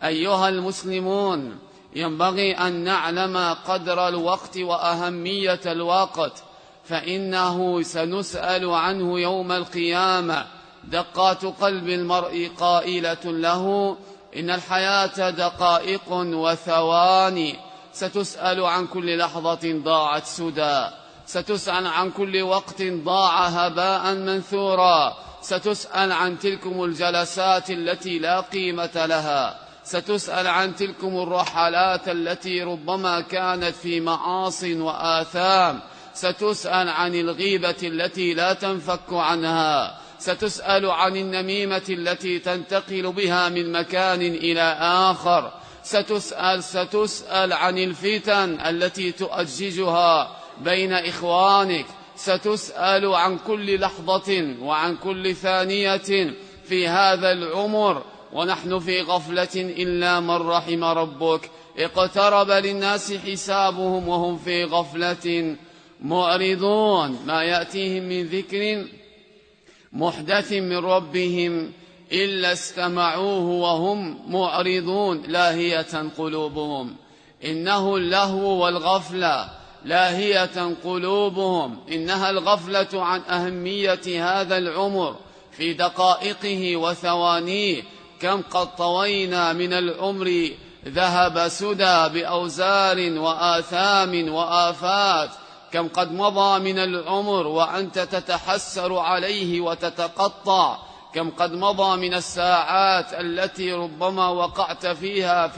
أيها المسلمون، ينبغي أن نعلم قدر الوقت وأهمية الوقت، فإنه سنسأل عنه يوم القيامة. دقات قلب المرء قائلة له: إن الحياة دقائق وثواني. ستسأل عن كل لحظة ضاعت سدى، ستسأل عن كل وقت ضاع هباء منثورا، ستسأل عن تلكم الجلسات التي لا قيمة لها، ستسأل عن تلكم الرحلات التي ربما كانت في معاص وآثام، ستسأل عن الغيبة التي لا تنفك عنها، ستسأل عن النميمة التي تنتقل بها من مكان إلى آخر، ستسأل عن الفتن التي تؤججها بين إخوانك، ستسأل عن كل لحظة وعن كل ثانية في هذا العمر، ونحن في غفلة إلا من رحم ربك. اقترب للناس حسابهم وهم في غفلة معرضون. ما يأتيهم من ذكر محدث من ربهم إلا استمعوه وهم معرضون لاهية قلوبهم. إنه اللهو والغفلة لاهية قلوبهم، إنها الغفلة عن أهمية هذا العمر في دقائقه وثوانيه. كم قد طوينا من العمر ذهب سدى بأوزار وآثام وآفات، كم قد مضى من العمر وأنت تتحسر عليه وتتقطع، كم قد مضى من الساعات التي ربما وقعت فيها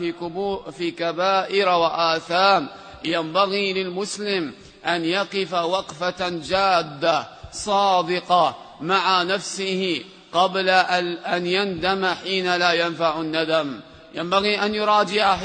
في كبائر وآثام. ينبغي للمسلم أن يقف وقفة جادة صادقة مع نفسه قبل أن يندم حين لا ينفع الندم. ينبغي أن يراجع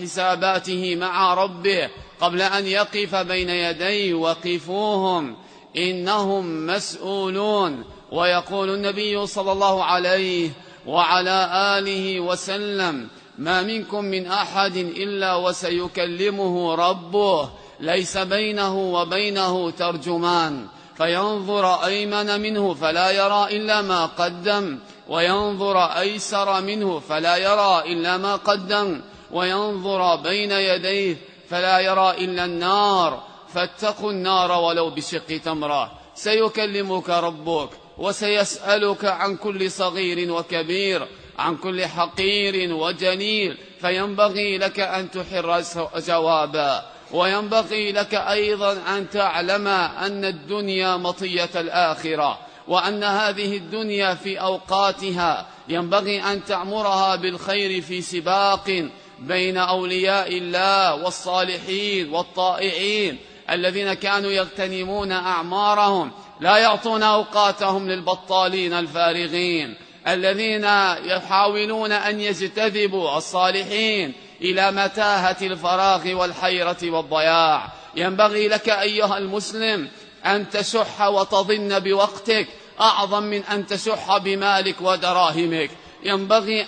حساباته مع ربه قبل أن يقف بين يديه. وقفوهم إنهم مسؤولون. ويقول النبي صلى الله عليه وعلى آله وسلم: ما منكم من أحد إلا وسيكلمه ربه، ليس بينه وبينه ترجمان، فينظر أيمن منه فلا يرى إلا ما قدم، وينظر أيسر منه فلا يرى إلا ما قدم، وينظر بين يديه فلا يرى إلا النار، فاتقوا النار ولو بشق تمرة. سيكلمك ربك وسيسألك عن كل صغير وكبير، عن كل حقير وجليل، فينبغي لك أن تحر جوابا. وينبغي لك أيضا أن تعلم أن الدنيا مطية الآخرة، وأن هذه الدنيا في أوقاتها ينبغي أن تعمرها بالخير في سباق بين أولياء الله والصالحين والطائعين الذين كانوا يغتنمون أعمارهم، لا يعطون أوقاتهم للبطالين الفارغين الذين يحاولون أن يجتذبوا الصالحين إلى متاهة الفراغ والحيرة والضياع. ينبغي لك أيها المسلم أن تشح وتظن بوقتك أعظم من أن تشح بمالك ودراهمك. ينبغي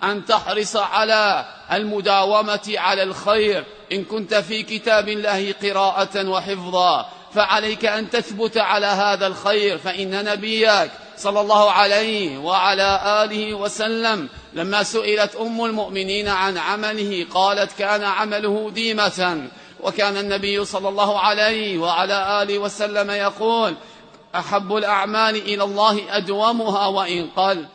أن تحرص على المداومة على الخير. إن كنت في كتاب الله قراءة وحفظا فعليك أن تثبت على هذا الخير، فإن نبيك صلى الله عليه وعلى آله وسلم لما سئلت أم المؤمنين عن عمله قالت: كان عمله ديمة. وكان النبي صلى الله عليه وعلى آله وسلم يقول: أحب الأعمال إلى الله أدومها وإن قل.